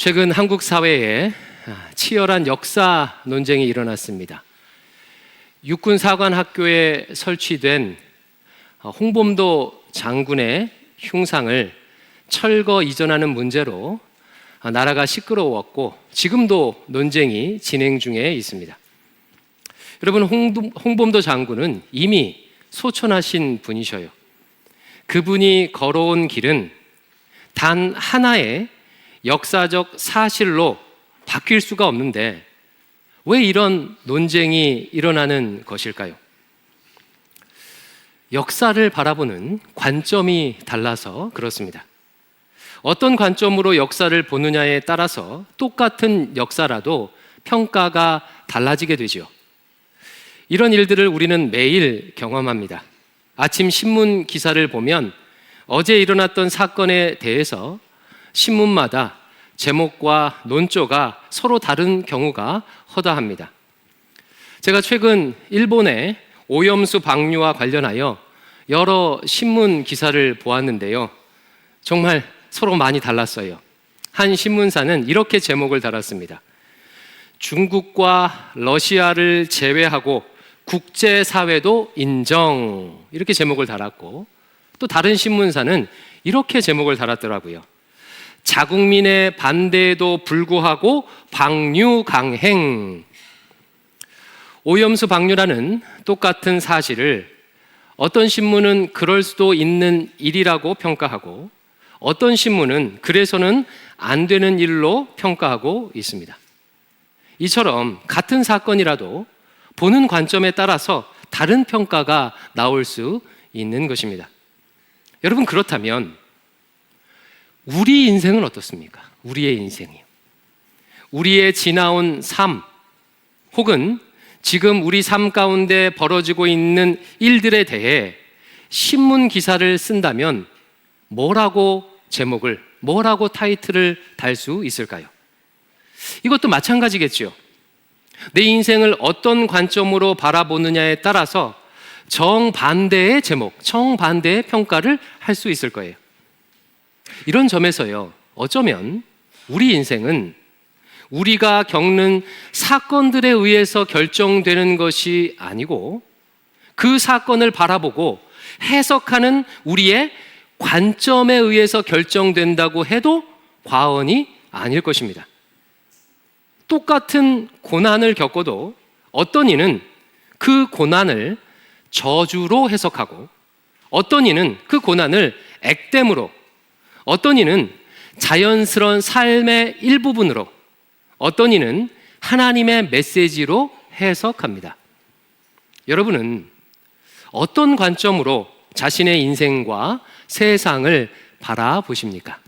최근 한국 사회에 치열한 역사 논쟁이 일어났습니다. 육군 사관학교에 설치된 홍범도 장군의 흉상을 철거 이전하는 문제로 나라가 시끄러웠고 지금도 논쟁이 진행 중에 있습니다. 여러분, 홍범도 장군은 이미 소천하신 분이셔요. 그분이 걸어온 길은 단 하나의 역사적 사실로 바뀔 수가 없는데 왜 이런 논쟁이 일어나는 것일까요? 역사를 바라보는 관점이 달라서 그렇습니다. 어떤 관점으로 역사를 보느냐에 따라서 똑같은 역사라도 평가가 달라지게 되죠. 이런 일들을 우리는 매일 경험합니다. 아침 신문 기사를 보면 어제 일어났던 사건에 대해서 신문마다 제목과 논조가 서로 다른 경우가 허다합니다. 제가 최근 일본의 오염수 방류와 관련하여 여러 신문 기사를 보았는데요. 정말 서로 많이 달랐어요. 한 신문사는 이렇게 제목을 달았습니다. 중국과 러시아를 제외하고 국제사회도 인정, 이렇게 제목을 달았고, 또 다른 신문사는 이렇게 제목을 달았더라고요. 자국민의 반대에도 불구하고 방류 강행. 오염수 방류라는 똑같은 사실을 어떤 신문은 그럴 수도 있는 일이라고 평가하고 어떤 신문은 그래서는 안 되는 일로 평가하고 있습니다. 이처럼 같은 사건이라도 보는 관점에 따라서 다른 평가가 나올 수 있는 것입니다. 여러분, 그렇다면 우리 인생은 어떻습니까? 우리의 인생이요. 우리의 지나온 삶, 혹은 지금 우리 삶 가운데 벌어지고 있는 일들에 대해 신문 기사를 쓴다면 뭐라고 제목을, 뭐라고 타이틀을 달 수 있을까요? 이것도 마찬가지겠죠. 내 인생을 어떤 관점으로 바라보느냐에 따라서 정반대의 제목, 정반대의 평가를 할 수 있을 거예요. 이런 점에서요, 어쩌면 우리 인생은 우리가 겪는 사건들에 의해서 결정되는 것이 아니고 그 사건을 바라보고 해석하는 우리의 관점에 의해서 결정된다고 해도 과언이 아닐 것입니다. 똑같은 고난을 겪어도 어떤 이는 그 고난을 저주로 해석하고 어떤 이는 그 고난을 액땜으로, 어떤 이는 자연스러운 삶의 일부분으로, 어떤 이는 하나님의 메시지로 해석합니다. 여러분은 어떤 관점으로 자신의 인생과 세상을 바라보십니까?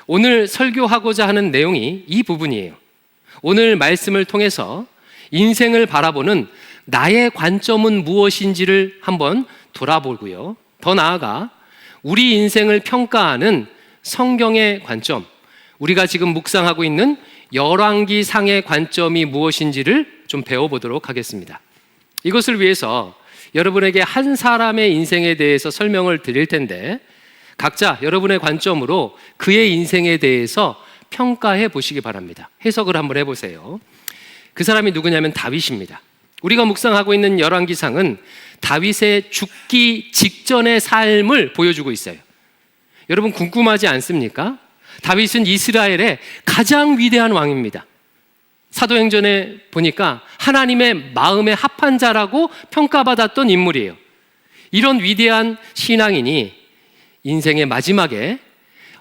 오늘 설교하고자 하는 내용이 이 부분이에요. 오늘 말씀을 통해서 인생을 바라보는 나의 관점은 무엇인지를 한번 돌아보고요. 더 나아가 우리 인생을 평가하는 성경의 관점, 우리가 지금 묵상하고 있는 열왕기상의 관점이 무엇인지를 좀 배워보도록 하겠습니다. 이것을 위해서 여러분에게 한 사람의 인생에 대해서 설명을 드릴 텐데 각자 여러분의 관점으로 그의 인생에 대해서 평가해 보시기 바랍니다. 해석을 한번 해보세요. 그 사람이 누구냐면 다윗입니다. 우리가 묵상하고 있는 열왕기상은 다윗의 죽기 직전의 삶을 보여주고 있어요. 여러분, 궁금하지 않습니까? 다윗은 이스라엘의 가장 위대한 왕입니다. 사도행전에 보니까 하나님의 마음에 합한 자라고 평가받았던 인물이에요. 이런 위대한 신앙인이 인생의 마지막에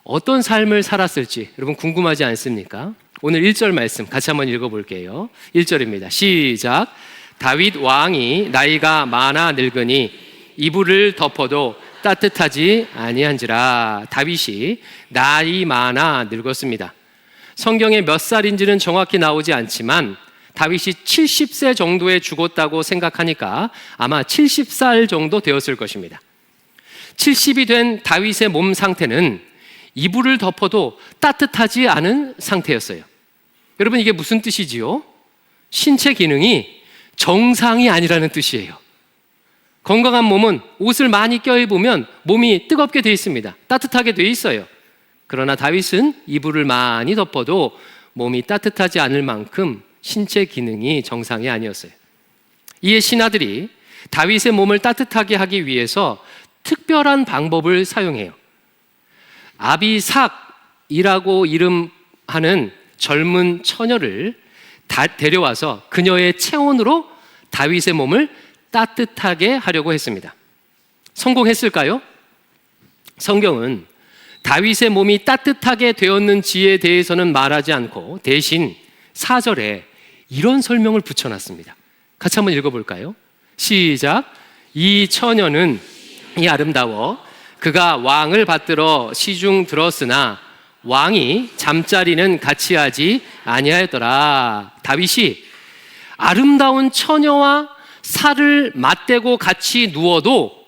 어떤 삶을 살았을지 여러분 궁금하지 않습니까? 오늘 1절 말씀 같이 한번 읽어볼게요. 1절입니다. 시작. 다윗 왕이 나이가 많아 늙으니 이불을 덮어도 따뜻하지 아니한지라. 다윗이 나이 많아 늙었습니다. 성경에 몇 살인지는 정확히 나오지 않지만 다윗이 70세 정도에 죽었다고 생각하니까 아마 70살 정도 되었을 것입니다. 70이 된 다윗의 몸 상태는 이불을 덮어도 따뜻하지 않은 상태였어요. 여러분, 이게 무슨 뜻이지요? 신체 기능이 정상이 아니라는 뜻이에요. 건강한 몸은 옷을 많이 껴입으면 몸이 뜨겁게 돼 있습니다. 따뜻하게 돼 있어요. 그러나 다윗은 이불을 많이 덮어도 몸이 따뜻하지 않을 만큼 신체 기능이 정상이 아니었어요. 이에 신하들이 다윗의 몸을 따뜻하게 하기 위해서 특별한 방법을 사용해요. 아비삭이라고 이름하는 젊은 처녀를 데려와서 그녀의 체온으로 다윗의 몸을 따뜻하게 하려고 했습니다. 성공했을까요? 성경은 다윗의 몸이 따뜻하게 되었는지에 대해서는 말하지 않고 대신 4절에 이런 설명을 붙여놨습니다. 같이 한번 읽어볼까요? 시작. 이 처녀는 이 아름다워 그가 왕을 받들어 시중 들었으나 왕이 잠자리는 같이 하지 아니하였더라. 다윗이 아름다운 처녀와 살을 맞대고 같이 누워도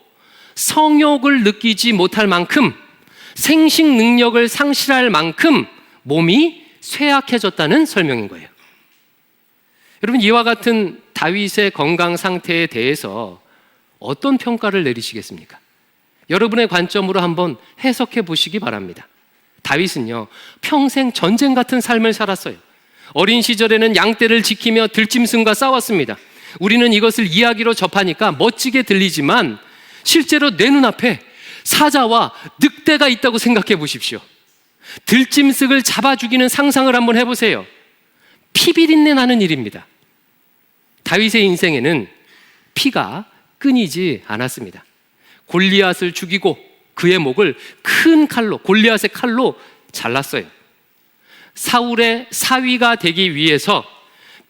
성욕을 느끼지 못할 만큼, 생식 능력을 상실할 만큼 몸이 쇠약해졌다는 설명인 거예요. 여러분, 이와 같은 다윗의 건강 상태에 대해서 어떤 평가를 내리시겠습니까? 여러분의 관점으로 한번 해석해 보시기 바랍니다. 다윗은요, 평생 전쟁 같은 삶을 살았어요. 어린 시절에는 양떼를 지키며 들짐승과 싸웠습니다. 우리는 이것을 이야기로 접하니까 멋지게 들리지만 실제로 내 눈앞에 사자와 늑대가 있다고 생각해 보십시오. 들짐승을 잡아 죽이는 상상을 한번 해보세요. 피비린내 나는 일입니다. 다윗의 인생에는 피가 끊이지 않았습니다. 골리앗을 죽이고 그의 목을 큰 칼로, 골리앗의 칼로 잘랐어요. 사울의 사위가 되기 위해서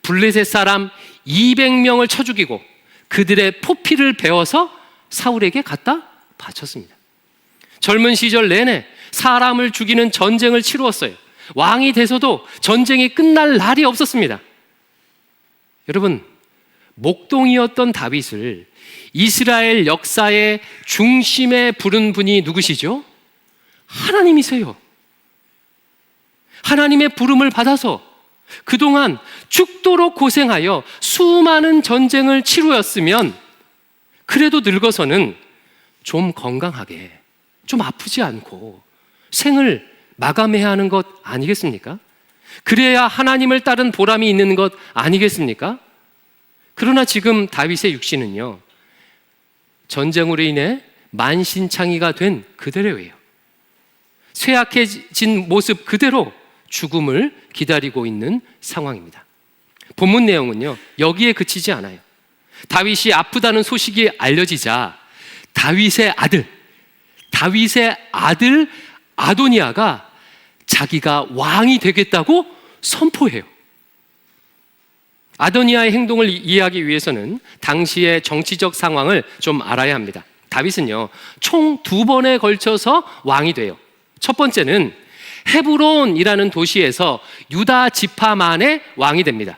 블레셋 사람 200명을 쳐 죽이고 그들의 포피를 베어서 사울에게 갖다 바쳤습니다. 젊은 시절 내내 사람을 죽이는 전쟁을 치루었어요. 왕이 돼서도 전쟁이 끝날 날이 없었습니다. 여러분, 목동이었던 다윗을 이스라엘 역사의 중심에 부른 분이 누구시죠? 하나님이세요. 하나님의 부름을 받아서 그동안 죽도록 고생하여 수많은 전쟁을 치루었으면 그래도 늙어서는 좀 건강하게, 좀 아프지 않고 생을 마감해야 하는 것 아니겠습니까? 그래야 하나님을 따른 보람이 있는 것 아니겠습니까? 그러나 지금 다윗의 육신은요, 전쟁으로 인해 만신창이가 된 그대로예요. 쇠약해진 모습 그대로 죽음을 기다리고 있는 상황입니다. 본문 내용은요, 여기에 그치지 않아요. 다윗이 아프다는 소식이 알려지자 다윗의 아들 아도니아가 자기가 왕이 되겠다고 선포해요. 아도니아의 행동을 이해하기 위해서는 당시의 정치적 상황을 좀 알아야 합니다. 다윗은요, 총 2번에 걸쳐서 왕이 돼요. 첫 번째는 헤브론이라는 도시에서 유다 지파만의 왕이 됩니다.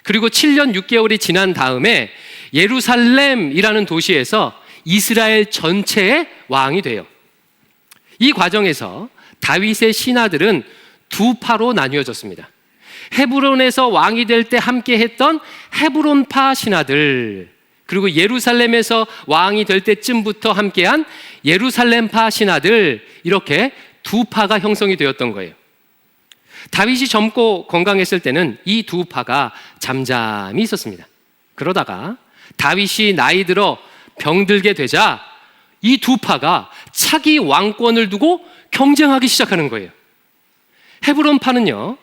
그리고 7년 6개월이 지난 다음에 예루살렘이라는 도시에서 이스라엘 전체의 왕이 돼요. 이 과정에서 다윗의 신하들은 2파로 나뉘어졌습니다. 헤브론에서 왕이 될 때 함께 했던 헤브론파 신하들, 그리고 예루살렘에서 왕이 될 때쯤부터 함께한 예루살렘파 신하들, 이렇게 2파가 형성이 되었던 거예요. 다윗이 젊고 건강했을 때는 이 2파가 잠잠히 있었습니다. 그러다가 다윗이 나이 들어 병들게 되자 이 2파가 차기 왕권을 두고 경쟁하기 시작하는 거예요. 헤브론파는요,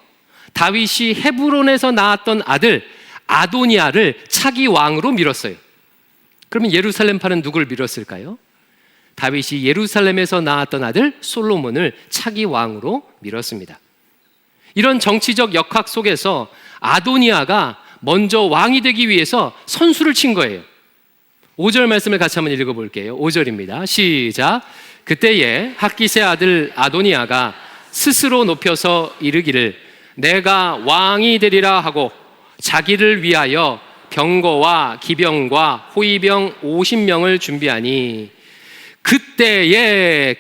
다윗이 헤브론에서 낳았던 아들 아도니아를 차기 왕으로 밀었어요. 그러면 예루살렘파는 누굴 밀었을까요? 다윗이 예루살렘에서 낳았던 아들 솔로몬을 차기 왕으로 밀었습니다. 이런 정치적 역학 속에서 아도니아가 먼저 왕이 되기 위해서 선수를 친 거예요. 5절 말씀을 같이 한번 읽어볼게요. 5절입니다. 시작. 그때에 핫깃의 아들 아도니아가 스스로 높여서 이르기를 내가 왕이 되리라 하고 자기를 위하여 병거와 기병과 호위병 50명을 준비하니 그때에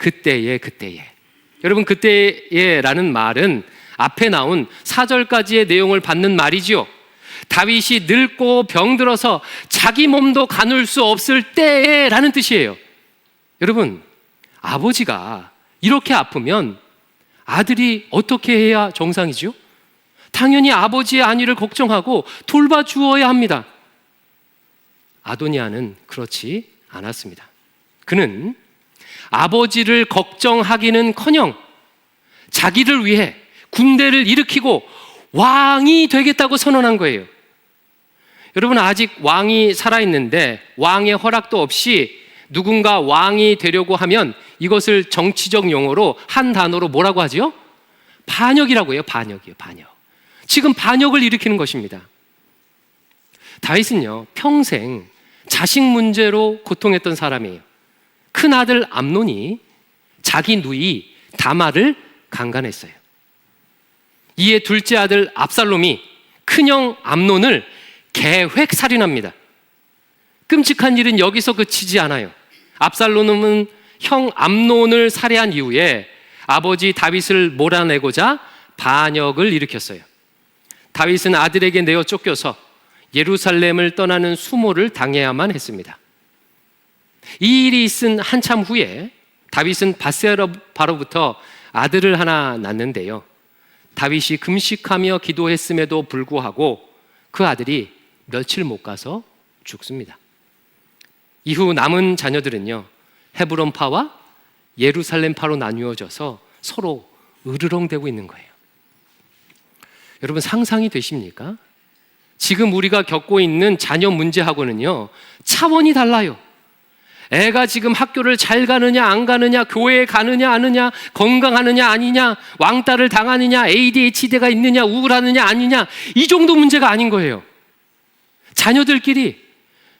여러분, 그때에라는 말은 앞에 나온 4절까지의 내용을 받는 말이지요. 다윗이 늙고 병들어서 자기 몸도 가눌 수 없을 때에라는 뜻이에요. 여러분, 아버지가 이렇게 아프면 아들이 어떻게 해야 정상이죠? 당연히 아버지의 안위를 걱정하고 돌봐주어야 합니다. 아도니아는 그렇지 않았습니다. 그는 아버지를 걱정하기는커녕 자기를 위해 군대를 일으키고 왕이 되겠다고 선언한 거예요. 여러분, 아직 왕이 살아있는데 왕의 허락도 없이 누군가 왕이 되려고 하면 이것을 정치적 용어로 한 단어로 뭐라고 하죠? 반역이라고 해요. 반역이에요. 반역. 지금 반역을 일으키는 것입니다. 다윗은요, 평생 자식 문제로 고통했던 사람이에요. 큰아들 암논이 자기 누이 다말을 강간했어요. 이에 둘째 아들 압살롬이 큰형 암논을 계획 살인합니다. 끔찍한 일은 여기서 그치지 않아요. 압살롬은 형 암논을 살해한 이후에 아버지 다윗을 몰아내고자 반역을 일으켰어요. 다윗은 아들에게 내어 쫓겨서 예루살렘을 떠나는 수모를 당해야만 했습니다. 이 일이 있은 한참 후에 다윗은 밧세바로부터 아들을 하나 낳는데요, 다윗이 금식하며 기도했음에도 불구하고 그 아들이 며칠 못 가서 죽습니다. 이후 남은 자녀들은요, 헤브론파와 예루살렘파로 나뉘어져서 서로 으르렁대고 있는 거예요. 여러분, 상상이 되십니까? 지금 우리가 겪고 있는 자녀 문제하고는요, 차원이 달라요. 애가 지금 학교를 잘 가느냐 안 가느냐, 교회에 가느냐 안 하느냐, 건강하느냐 아니냐, 왕따를 당하느냐, ADHD가 있느냐, 우울하느냐 아니냐, 이 정도 문제가 아닌 거예요. 자녀들끼리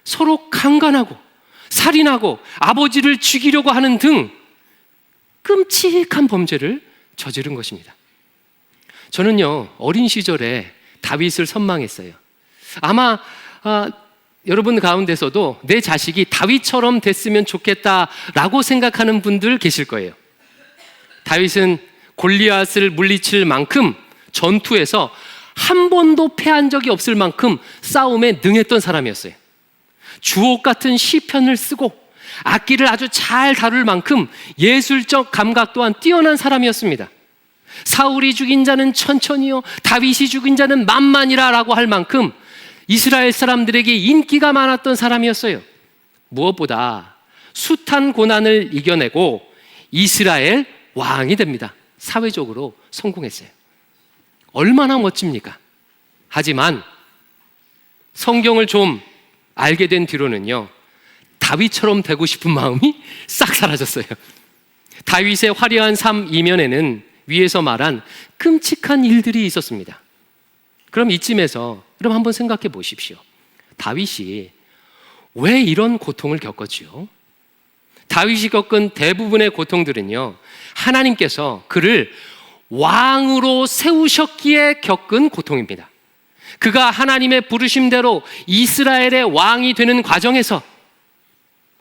서로 강간하고 살인하고 아버지를 죽이려고 하는 등 끔찍한 범죄를 저지른 것입니다. 저는요, 어린 시절에 다윗을 선망했어요. 아마 여러분 가운데서도 내 자식이 다윗처럼 됐으면 좋겠다라고 생각하는 분들 계실 거예요. 다윗은 골리앗을 물리칠 만큼 전투에서 한 번도 패한 적이 없을 만큼 싸움에 능했던 사람이었어요. 주옥 같은 시편을 쓰고 악기를 아주 잘 다룰 만큼 예술적 감각 또한 뛰어난 사람이었습니다. 사울이 죽인 자는 천천히요, 다윗이 죽인 자는 만만이라 라고 할 만큼 이스라엘 사람들에게 인기가 많았던 사람이었어요. 무엇보다 숱한 고난을 이겨내고 이스라엘 왕이 됩니다. 사회적으로 성공했어요. 얼마나 멋집니까? 하지만 성경을 좀 알게 된 뒤로는요, 다윗처럼 되고 싶은 마음이 싹 사라졌어요. 다윗의 화려한 삶 이면에는 위에서 말한 끔찍한 일들이 있었습니다. 그럼 이쯤에서 여러분 한번 생각해 보십시오. 다윗이 왜 이런 고통을 겪었지요? 다윗이 겪은 대부분의 고통들은요, 하나님께서 그를 왕으로 세우셨기에 겪은 고통입니다. 그가 하나님의 부르심대로 이스라엘의 왕이 되는 과정에서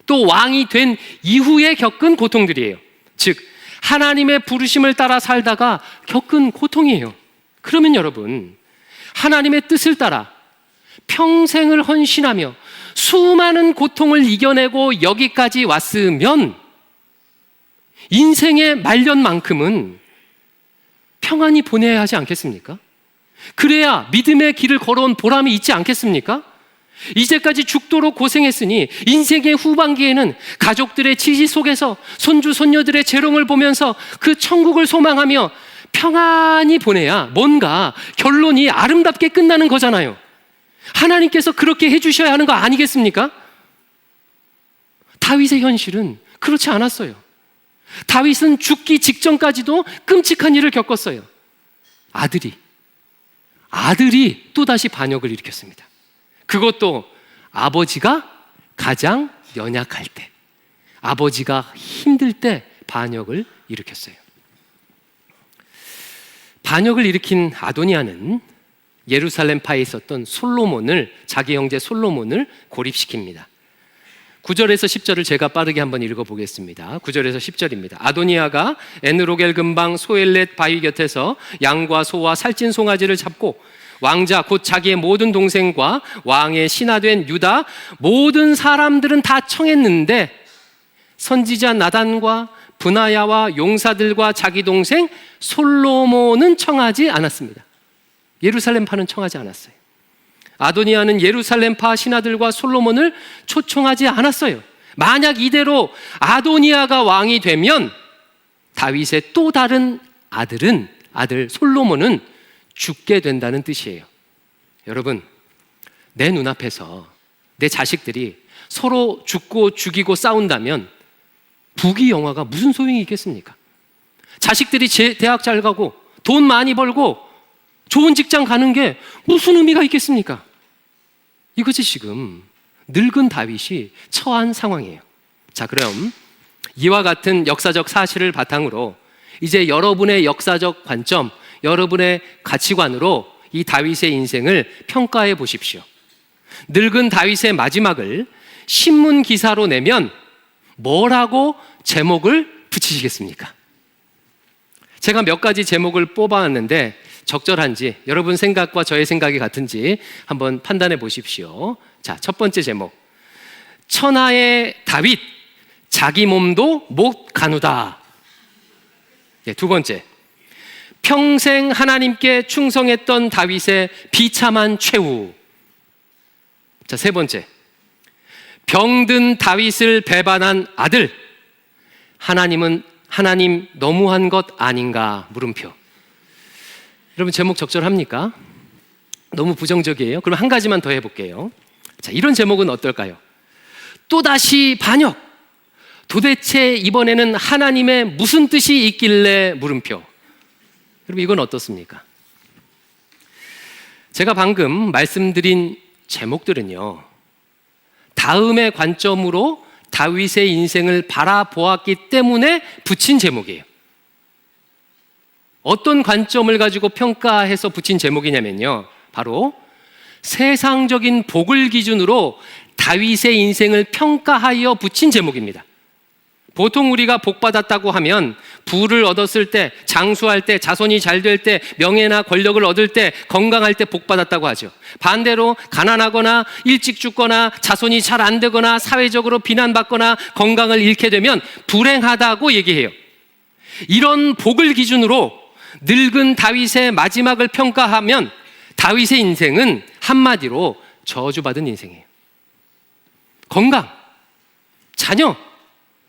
또 왕이 된 이후에 겪은 고통들이에요. 즉, 하나님의 부르심을 따라 살다가 겪은 고통이에요. 그러면 여러분, 하나님의 뜻을 따라 평생을 헌신하며 수많은 고통을 이겨내고 여기까지 왔으면 인생의 말년만큼은 평안히 보내야 하지 않겠습니까? 그래야 믿음의 길을 걸어온 보람이 있지 않겠습니까? 이제까지 죽도록 고생했으니 인생의 후반기에는 가족들의 지지 속에서 손주 손녀들의 재롱을 보면서 그 천국을 소망하며 평안히 보내야 뭔가 결론이 아름답게 끝나는 거잖아요. 하나님께서 그렇게 해주셔야 하는 거 아니겠습니까? 다윗의 현실은 그렇지 않았어요. 다윗은 죽기 직전까지도 끔찍한 일을 겪었어요. 아들이 또다시 반역을 일으켰습니다. 그것도 아버지가 가장 연약할 때, 아버지가 힘들 때 반역을 일으켰어요. 반역을 일으킨 아도니아는 예루살렘파에 있었던 자기 형제 솔로몬을 고립시킵니다. 9절에서 10절을 제가 빠르게 한번 읽어보겠습니다. 9절에서 10절입니다. 아도니아가 에느로겔 근방 소엘렛 바위 곁에서 양과 소와 살찐 송아지를 잡고 왕자 곧 자기의 모든 동생과 왕의 신하된 유다 모든 사람들은 다 청했는데 선지자 나단과 브나야와 용사들과 자기 동생 솔로몬은 청하지 않았습니다. 예루살렘파는 청하지 않았어요. 아도니아는 예루살렘파 신하들과 솔로몬을 초청하지 않았어요. 만약 이대로 아도니아가 왕이 되면 다윗의 또 다른 아들 솔로몬은 죽게 된다는 뜻이에요. 여러분, 내 눈앞에서 내 자식들이 서로 죽고 죽이고 싸운다면 부귀 영화가 무슨 소용이 있겠습니까? 자식들이 대학 잘 가고 돈 많이 벌고 좋은 직장 가는 게 무슨 의미가 있겠습니까? 이것이 지금 늙은 다윗이 처한 상황이에요. 자, 그럼 이와 같은 역사적 사실을 바탕으로 이제 여러분의 역사적 관점, 여러분의 가치관으로 이 다윗의 인생을 평가해 보십시오. 늙은 다윗의 마지막을 신문 기사로 내면 뭐라고 제목을 붙이시겠습니까? 제가 몇 가지 제목을 뽑아왔는데 적절한지, 여러분 생각과 저의 생각이 같은지 한번 판단해 보십시오. 자, 첫 번째 제목, 천하의 다윗, 자기 몸도 못 가누다. 네, 두 번째, 평생 하나님께 충성했던 다윗의 비참한 최후. 자, 세 번째, 병든 다윗을 배반한 아들, 하나님 너무한 것 아닌가 물음표. 여러분, 제목 적절합니까? 너무 부정적이에요? 그럼 한 가지만 더 해볼게요. 자, 이런 제목은 어떨까요? 또다시 반역. 도대체 이번에는 하나님의 무슨 뜻이 있길래 물음표. 여러분, 이건 어떻습니까? 제가 방금 말씀드린 제목들은요, 다음의 관점으로 다윗의 인생을 바라보았기 때문에 붙인 제목이에요. 어떤 관점을 가지고 평가해서 붙인 제목이냐면요, 바로 세상적인 복을 기준으로 다윗의 인생을 평가하여 붙인 제목입니다. 보통 우리가 복받았다고 하면 부를 얻었을 때, 장수할 때, 자손이 잘 될 때, 명예나 권력을 얻을 때, 건강할 때 복받았다고 하죠. 반대로 가난하거나 일찍 죽거나 자손이 잘 안 되거나 사회적으로 비난받거나 건강을 잃게 되면 불행하다고 얘기해요. 이런 복을 기준으로 늙은 다윗의 마지막을 평가하면 다윗의 인생은 한마디로 저주받은 인생이에요. 건강, 자녀,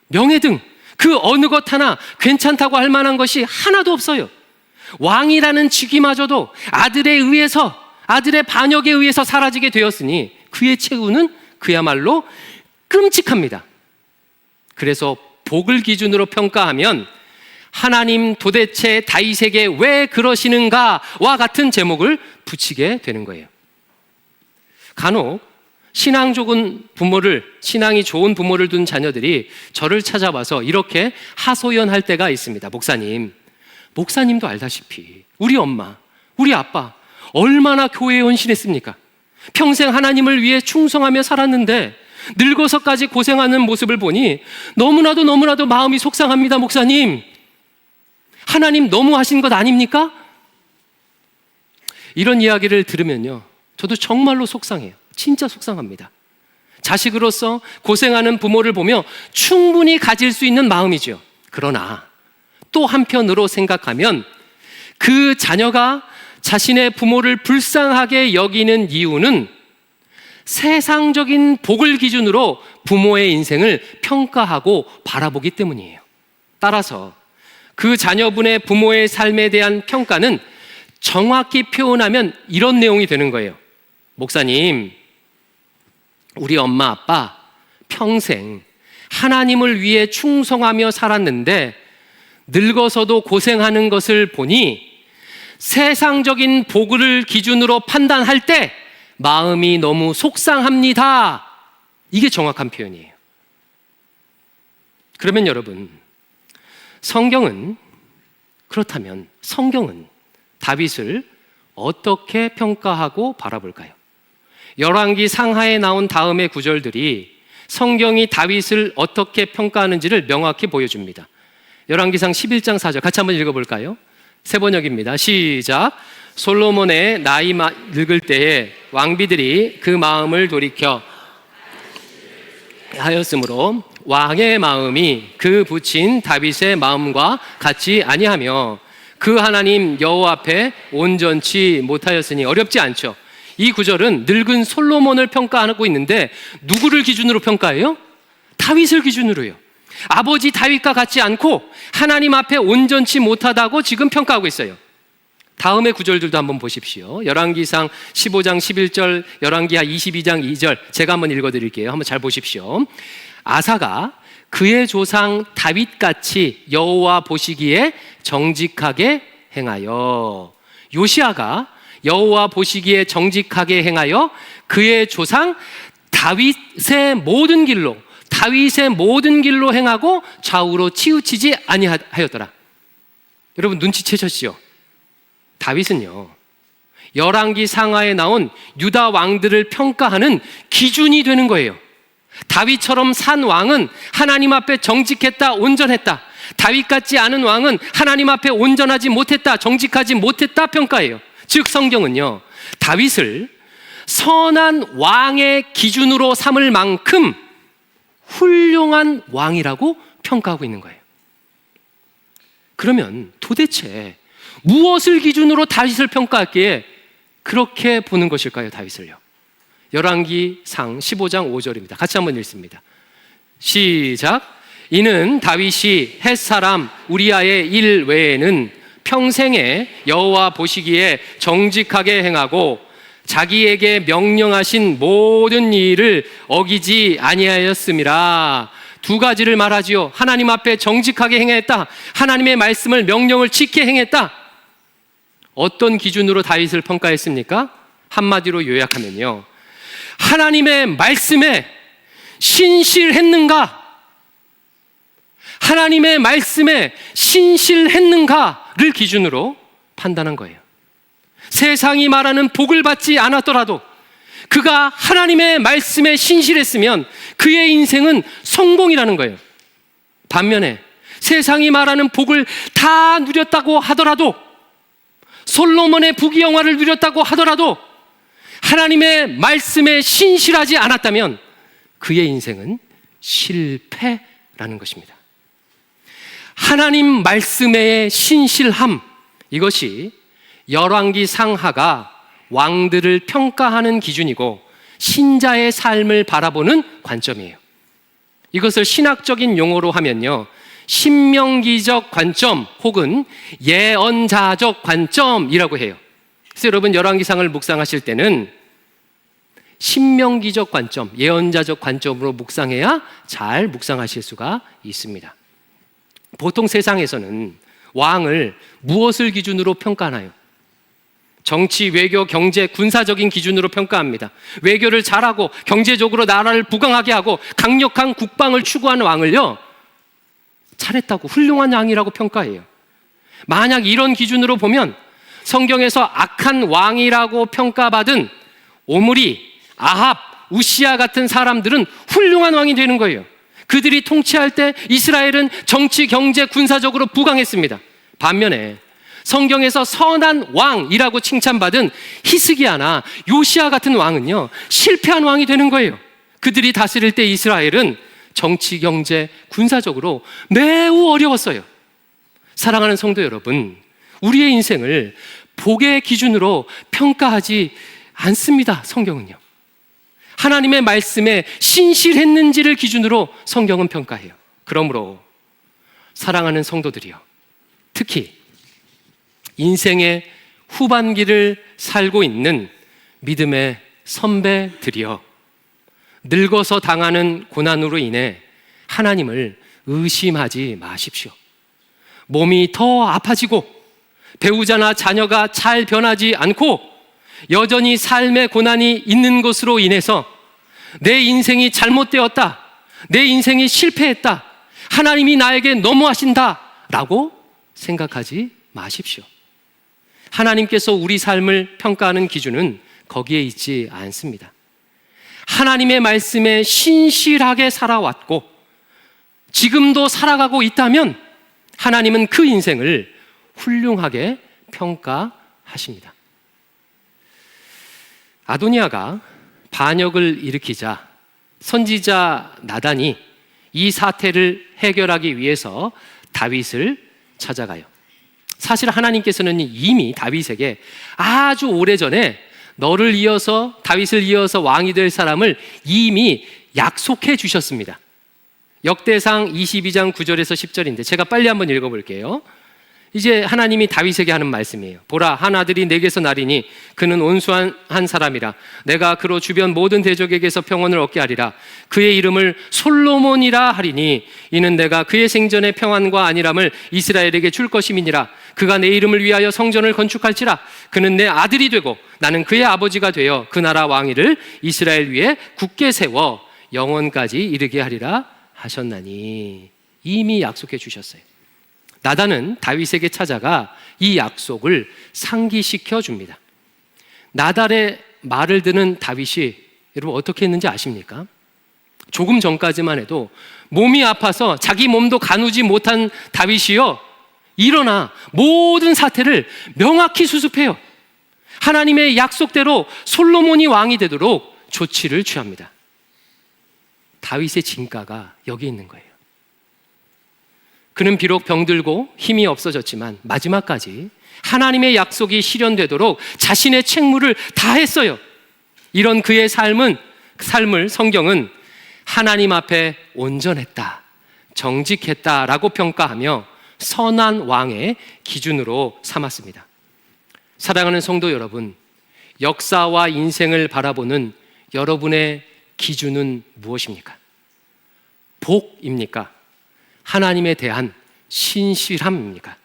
명예 등 그 어느 것 하나 괜찮다고 할 만한 것이 하나도 없어요. 왕이라는 직위마저도 아들에 의해서, 아들의 반역에 의해서 사라지게 되었으니 그의 최후는 그야말로 끔찍합니다. 그래서 복을 기준으로 평가하면 하나님 도대체 다윗에게 왜 그러시는가와 같은 제목을 붙이게 되는 거예요. 간혹 신앙이 좋은 부모를 둔 자녀들이 저를 찾아와서 이렇게 하소연할 때가 있습니다. 목사님도 알다시피 우리 엄마, 우리 아빠 얼마나 교회에 헌신했습니까? 평생 하나님을 위해 충성하며 살았는데 늙어서까지 고생하는 모습을 보니 너무나도 마음이 속상합니다. 목사님, 하나님 너무하신 것 아닙니까? 이런 이야기를 들으면요, 저도 정말로 속상해요. 진짜 속상합니다. 자식으로서 고생하는 부모를 보며 충분히 가질 수 있는 마음이죠. 그러나 또 한편으로 생각하면 그 자녀가 자신의 부모를 불쌍하게 여기는 이유는 세상적인 복을 기준으로 부모의 인생을 평가하고 바라보기 때문이에요. 따라서 그 자녀분의 부모의 삶에 대한 평가는 정확히 표현하면 이런 내용이 되는 거예요. 목사님, 우리 엄마 아빠 평생 하나님을 위해 충성하며 살았는데 늙어서도 고생하는 것을 보니 세상적인 복을 기준으로 판단할 때 마음이 너무 속상합니다. 이게 정확한 표현이에요. 그러면 여러분, 그렇다면 성경은 다윗을 어떻게 평가하고 바라볼까요? 열왕기 상하에 나온 다음의 구절들이 성경이 다윗을 어떻게 평가하는지를 명확히 보여줍니다. 열왕기상 11장 4절 같이 한번 읽어볼까요? 세 번역입니다. 시작. 솔로몬의 나이 늙을 때에 왕비들이 그 마음을 돌이켜 하였으므로 왕의 마음이 그 붙인 다윗의 마음과 같지 아니하며 그 하나님 여호와 앞에 온전치 못하였으니. 어렵지 않죠? 이 구절은 늙은 솔로몬을 평가하고 있는데 누구를 기준으로 평가해요? 다윗을 기준으로요. 아버지 다윗과 같지 않고 하나님 앞에 온전치 못하다고 지금 평가하고 있어요. 다음의 구절들도 한번 보십시오. 열왕기상 15장 11절, 열왕기하 22장 2절 제가 한번 읽어드릴게요. 한번 잘 보십시오. 아사가 그의 조상 다윗같이 여호와 보시기에 정직하게 행하여, 요시아가 여호와 보시기에 정직하게 행하여 그의 조상 다윗의 모든 길로 행하고 좌우로 치우치지 아니하였더라. 여러분 눈치채셨죠? 다윗은요, 열왕기 상하에 나온 유다 왕들을 평가하는 기준이 되는 거예요. 다윗처럼 산 왕은 하나님 앞에 정직했다, 온전했다. 다윗 같지 않은 왕은 하나님 앞에 온전하지 못했다, 정직하지 못했다 평가해요. 즉 성경은요, 다윗을 선한 왕의 기준으로 삼을 만큼 훌륭한 왕이라고 평가하고 있는 거예요. 그러면 도대체 무엇을 기준으로 다윗을 평가하기에 그렇게 보는 것일까요, 다윗을요? 열왕기상 15장 5절입니다. 같이 한번 읽습니다. 시작. 이는 다윗이 햇사람 우리아의 일 외에는 평생에 여호와 보시기에 정직하게 행하고 자기에게 명령하신 모든 일을 어기지 아니하였음이라. 두 가지를 말하지요. 하나님 앞에 정직하게 행했다. 하나님의 말씀을 명령을 지켜 행했다. 어떤 기준으로 다윗을 평가했습니까? 한마디로 요약하면요, 하나님의 말씀에 신실했는가? 하나님의 말씀에 신실했는가를 기준으로 판단한 거예요. 세상이 말하는 복을 받지 않았더라도 그가 하나님의 말씀에 신실했으면 그의 인생은 성공이라는 거예요. 반면에 세상이 말하는 복을 다 누렸다고 하더라도, 솔로몬의 부귀영화를 누렸다고 하더라도 하나님의 말씀에 신실하지 않았다면 그의 인생은 실패라는 것입니다. 하나님 말씀의 신실함, 이것이 열왕기 상하가 왕들을 평가하는 기준이고 신자의 삶을 바라보는 관점이에요. 이것을 신학적인 용어로 하면요, 신명기적 관점 혹은 예언자적 관점이라고 해요. 그래서 여러분 열왕기상을 묵상하실 때는 신명기적 관점, 예언자적 관점으로 묵상해야 잘 묵상하실 수가 있습니다. 보통 세상에서는 왕을 무엇을 기준으로 평가하나요? 정치, 외교, 경제, 군사적인 기준으로 평가합니다. 외교를 잘하고 경제적으로 나라를 부강하게 하고 강력한 국방을 추구하는 왕을요, 잘했다고, 훌륭한 왕이라고 평가해요. 만약 이런 기준으로 보면 성경에서 악한 왕이라고 평가받은 오므리, 아합, 우시야 같은 사람들은 훌륭한 왕이 되는 거예요. 그들이 통치할 때 이스라엘은 정치, 경제, 군사적으로 부강했습니다. 반면에 성경에서 선한 왕이라고 칭찬받은 히스기야나 요시야 같은 왕은요, 실패한 왕이 되는 거예요. 그들이 다스릴 때 이스라엘은 정치, 경제, 군사적으로 매우 어려웠어요. 사랑하는 성도 여러분, 우리의 인생을 복의 기준으로 평가하지 않습니다. 성경은요, 하나님의 말씀에 신실했는지를 기준으로 성경은 평가해요. 그러므로 사랑하는 성도들이요, 특히 인생의 후반기를 살고 있는 믿음의 선배들이요, 늙어서 당하는 고난으로 인해 하나님을 의심하지 마십시오. 몸이 더 아파지고 배우자나 자녀가 잘 변하지 않고 여전히 삶의 고난이 있는 것으로 인해서 내 인생이 잘못되었다, 내 인생이 실패했다, 하나님이 나에게 너무하신다 라고 생각하지 마십시오. 하나님께서 우리 삶을 평가하는 기준은 거기에 있지 않습니다. 하나님의 말씀에 신실하게 살아왔고 지금도 살아가고 있다면 하나님은 그 인생을 훌륭하게 평가하십니다. 아도니아가 반역을 일으키자 선지자 나단이 이 사태를 해결하기 위해서 다윗을 찾아가요. 사실 하나님께서는 이미 다윗에게 아주 오래전에 너를 이어서, 다윗을 이어서 왕이 될 사람을 이미 약속해 주셨습니다. 역대상 22장 9절에서 10절인데 제가 빨리 한번 읽어볼게요. 이제 하나님이 다윗에게 하는 말씀이에요. 보라, 한 아들이 내게서 나리니 그는 온수한 한 사람이라. 내가 그로 주변 모든 대적에게서 평안을 얻게 하리라. 그의 이름을 솔로몬이라 하리니 이는 내가 그의 생전의 평안과 안일함을 이스라엘에게 줄 것임이니라. 그가 내 이름을 위하여 성전을 건축할지라. 그는 내 아들이 되고 나는 그의 아버지가 되어 그 나라 왕위를 이스라엘 위에 굳게 세워 영원까지 이르게 하리라 하셨나니. 이미 약속해 주셨어요. 나단은 다윗에게 찾아가 이 약속을 상기시켜 줍니다. 나단의 말을 듣는 다윗이 여러분 어떻게 했는지 아십니까? 조금 전까지만 해도 몸이 아파서 자기 몸도 가누지 못한 다윗이요, 일어나 모든 사태를 명확히 수습해요. 하나님의 약속대로 솔로몬이 왕이 되도록 조치를 취합니다. 다윗의 진가가 여기 있는 거예요. 그는 비록 병들고 힘이 없어졌지만 마지막까지 하나님의 약속이 실현되도록 자신의 책무를 다했어요. 이런 그의 삶을 성경은 하나님 앞에 온전했다, 정직했다라고 평가하며 선한 왕의 기준으로 삼았습니다. 사랑하는 성도 여러분, 역사와 인생을 바라보는 여러분의 기준은 무엇입니까? 복입니까? 하나님에 대한 신실함입니까?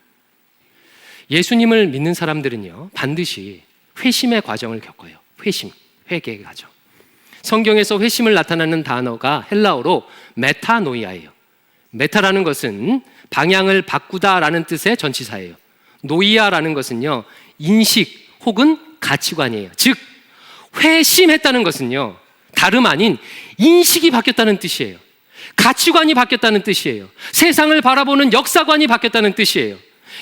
예수님을 믿는 사람들은요, 반드시 회심의 과정을 겪어요. 회개의 과정. 성경에서 회심을 나타내는 단어가 헬라어로 메타노이아예요. 메타라는 것은 방향을 바꾸다라는 뜻의 전치사예요. 노이아라는 것은요, 인식 혹은 가치관이에요. 즉, 회심했다는 것은요, 다름 아닌 인식이 바뀌었다는 뜻이에요. 가치관이 바뀌었다는 뜻이에요. 세상을 바라보는 역사관이 바뀌었다는 뜻이에요.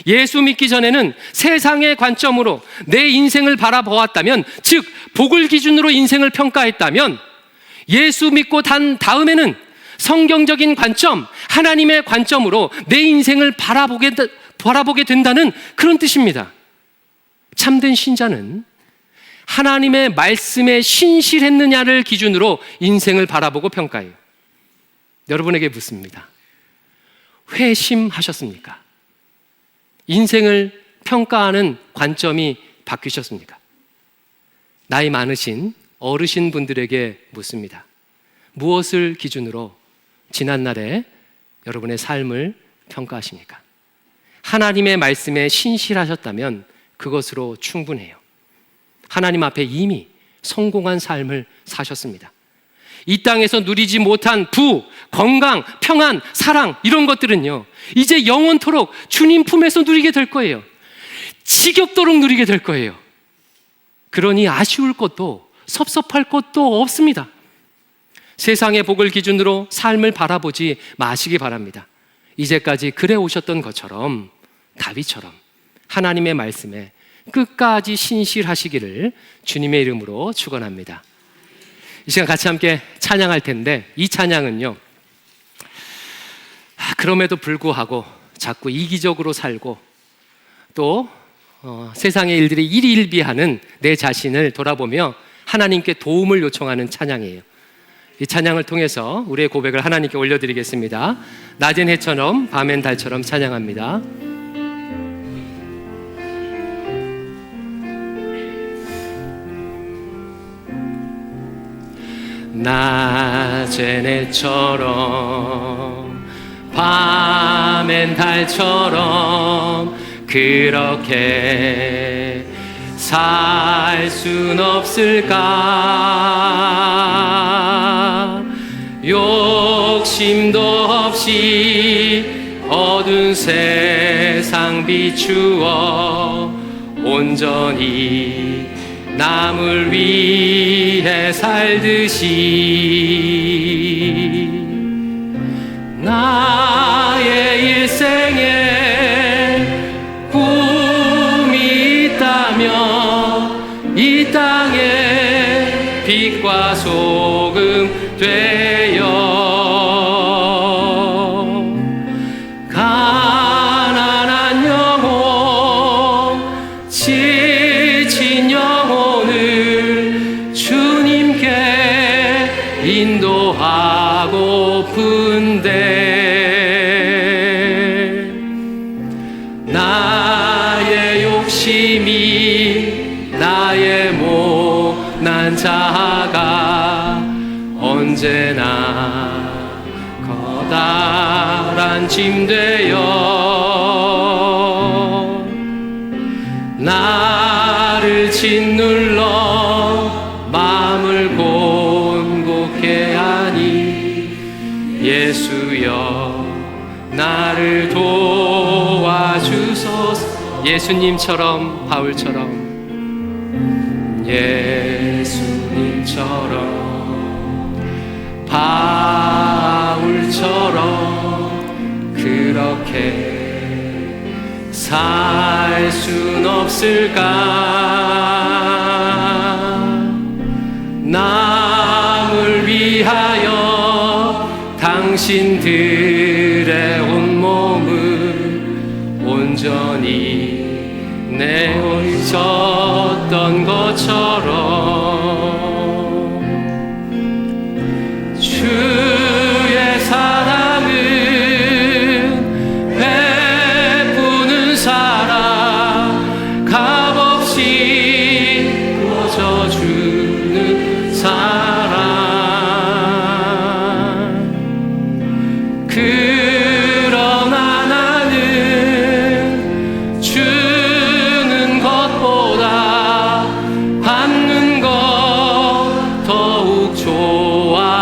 예수 믿기 전에는 세상의 관점으로 내 인생을 바라보았다면, 즉 복을 기준으로 인생을 평가했다면, 예수 믿고 단 다음에는 성경적인 관점, 하나님의 관점으로 내 인생을 바라보게 된다는 그런 뜻입니다. 참된 신자는 하나님의 말씀에 신실했느냐를 기준으로 인생을 바라보고 평가해요. 여러분에게 묻습니다. 회심하셨습니까? 인생을 평가하는 관점이 바뀌셨습니까? 나이 많으신 어르신 분들에게 묻습니다. 무엇을 기준으로 지난날에 여러분의 삶을 평가하십니까? 하나님의 말씀에 신실하셨다면 그것으로 충분해요. 하나님 앞에 이미 성공한 삶을 사셨습니다. 이 땅에서 누리지 못한 부, 건강, 평안, 사랑, 이런 것들은요, 이제 영원토록 주님 품에서 누리게 될 거예요. 지겹도록 누리게 될 거예요. 그러니 아쉬울 것도 섭섭할 것도 없습니다. 세상의 복을 기준으로 삶을 바라보지 마시기 바랍니다. 이제까지 그래 오셨던 것처럼, 다윗처럼 하나님의 말씀에 끝까지 신실하시기를 주님의 이름으로 축원합니다. 이 시간 같이 함께 찬양할 텐데, 이 찬양은요, 그럼에도 불구하고 자꾸 이기적으로 살고 또 세상의 일들이 일희일비하는 내 자신을 돌아보며 하나님께 도움을 요청하는 찬양이에요. 이 찬양을 통해서 우리의 고백을 하나님께 올려드리겠습니다. 낮은 해처럼 밤엔 달처럼 찬양합니다. 낮엔 해처럼 밤엔 달처럼 그렇게 살 순 없을까? 욕심도 없이 어두운 세상 비추어 온전히 남을 위해 살듯이 나의 일생에 꿈이 있다면 이 땅에 빛과 소금 되어 한데 나의 욕심이 나의 못난 자아가 언제나 커다란 짐 되어 나를 짓눌러 마음을 곤곡해 하니 예수여 나를 도와주소서. 예수님처럼 바울처럼 예수님처럼 바울처럼 그렇게 살 순 없을까? 남을 위하여 당신들의 온몸을 온전히 내어졌던 것처럼 주의 사랑은 베푸는 사랑 값없이 거저주는 사랑 그러나 나는 주는 것보다 받는 것 더욱 좋아하니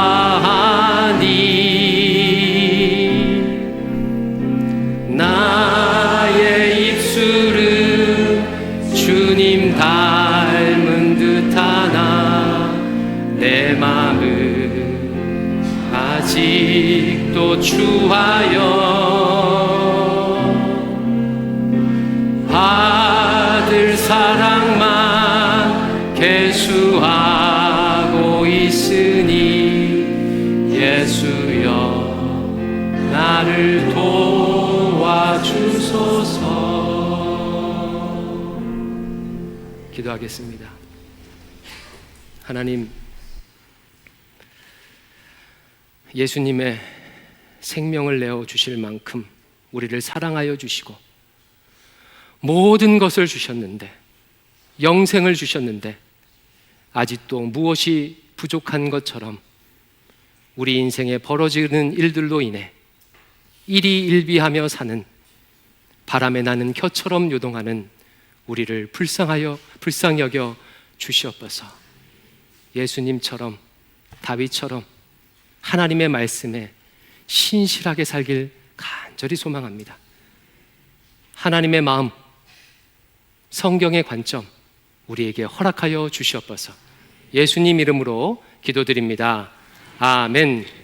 나의 입술은 주님 닮은 듯하나 내 마음은 아직도 추하여 받을 사랑만 계수하고 있으니 예수여 나를 도와주소서. 기도하겠습니다. 하나님, 예수님의 생명을 내어 주실 만큼 우리를 사랑하여 주시고 모든 것을 주셨는데, 영생을 주셨는데 아직도 무엇이 부족한 것처럼 우리 인생에 벌어지는 일들로 인해 일희일비하며 사는 바람에 나는 겨처럼 요동하는 우리를 불쌍히 여겨 주시옵소서. 예수님처럼 다윗처럼 하나님의 말씀에 신실하게 살길 간절히 소망합니다. 하나님의 마음, 성경의 관점 우리에게 허락하여 주시옵소서. 예수님 이름으로 기도드립니다. 아멘.